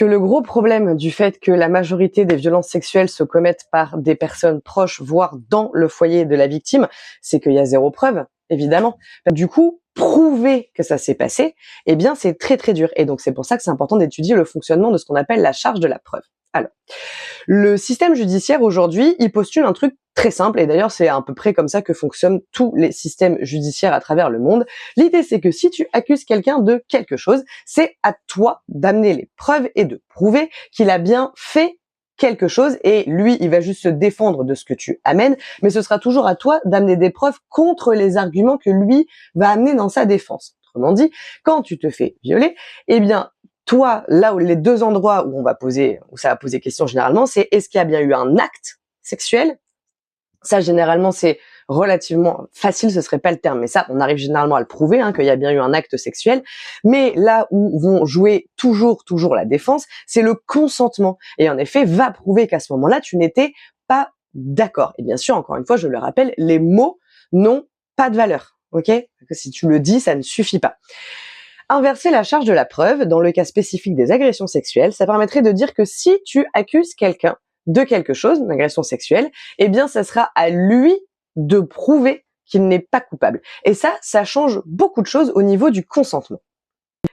Que le gros problème du fait que la majorité des violences sexuelles se commettent par des personnes proches, voire dans le foyer de la victime, c'est qu'il y a zéro preuve, évidemment. Du coup, prouver que ça s'est passé, eh bien, c'est très très dur. Et donc, c'est pour ça que c'est important d'étudier le fonctionnement de ce qu'on appelle la charge de la preuve. Alors, le système judiciaire aujourd'hui, il postule un truc très simple, et d'ailleurs c'est à peu près comme ça que fonctionnent tous les systèmes judiciaires à travers le monde. L'idée c'est que si tu accuses quelqu'un de quelque chose, c'est à toi d'amener les preuves et de prouver qu'il a bien fait quelque chose, et lui il va juste se défendre de ce que tu amènes, mais ce sera toujours à toi d'amener des preuves contre les arguments que lui va amener dans sa défense. Autrement dit, quand tu te fais violer, eh bien toi, là où les deux endroits où ça va poser question généralement, c'est est-ce qu'il y a bien eu un acte sexuel? Ça, généralement, c'est relativement facile, ce serait pas le terme, mais ça, on arrive généralement à le prouver, qu'il y a bien eu un acte sexuel. Mais là où vont jouer toujours la défense, c'est le consentement. Et en effet, va prouver qu'à ce moment-là, tu n'étais pas d'accord. Et bien sûr, encore une fois, je le rappelle, les mots n'ont pas de valeur, ok? Parce que si tu le dis, ça ne suffit pas. Inverser la charge de la preuve, dans le cas spécifique des agressions sexuelles, ça permettrait de dire que si tu accuses quelqu'un de quelque chose, une agression sexuelle, eh bien, ça sera à lui de prouver qu'il n'est pas coupable. Et ça change beaucoup de choses au niveau du consentement.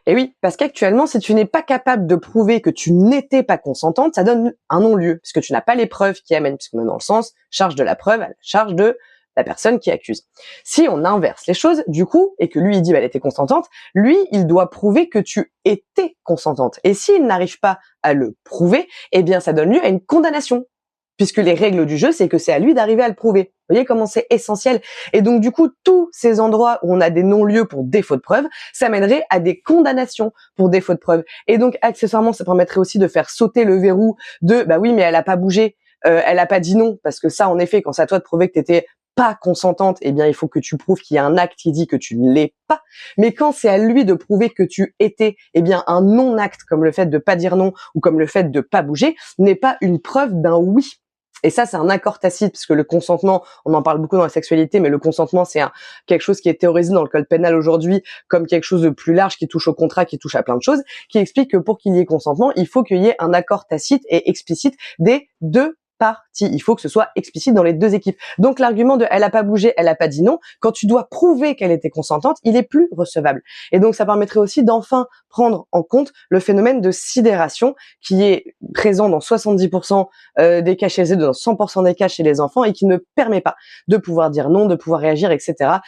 Et oui, parce qu'actuellement, si tu n'es pas capable de prouver que tu n'étais pas consentante, ça donne un non-lieu, puisque tu n'as pas les preuves qui amènent, puisqu'on est dans le sens charge de la preuve à la charge de la personne qui accuse. Si on inverse les choses, du coup, et que lui, il dit elle était consentante, lui, il doit prouver que tu étais consentante. Et s'il n'arrive pas à le prouver, eh bien, ça donne lieu à une condamnation. Puisque les règles du jeu, c'est que c'est à lui d'arriver à le prouver. Vous voyez comment c'est essentiel. Et donc, du coup, tous ces endroits où on a des non-lieux pour défaut de preuve, ça mènerait à des condamnations pour défaut de preuve. Et donc, accessoirement, ça permettrait aussi de faire sauter le verrou de, bah oui, mais elle a pas bougé, elle a pas dit non, parce que ça, en effet, quand c'est à toi de prouver que t'étais pas consentante, eh bien, il faut que tu prouves qu'il y a un acte qui dit que tu ne l'es pas. Mais quand c'est à lui de prouver que tu étais, eh bien, un non-acte, comme le fait de pas dire non ou comme le fait de pas bouger, n'est pas une preuve d'un oui. Et ça, c'est un accord tacite, parce que le consentement, on en parle beaucoup dans la sexualité, mais le consentement, c'est quelque chose qui est théorisé dans le code pénal aujourd'hui comme quelque chose de plus large, qui touche au contrat, qui touche à plein de choses, qui explique que pour qu'il y ait consentement, il faut qu'il y ait un accord tacite et explicite des deux parties. Il faut que ce soit explicite dans les deux équipes. Donc l'argument de elle a pas bougé, elle a pas dit non, quand tu dois prouver qu'elle était consentante, il est plus recevable. Et donc ça permettrait aussi d'enfin prendre en compte le phénomène de sidération qui est présent dans 70% des cas chez eux, dans 100% des cas chez les enfants, et qui ne permet pas de pouvoir dire non, de pouvoir réagir, etc.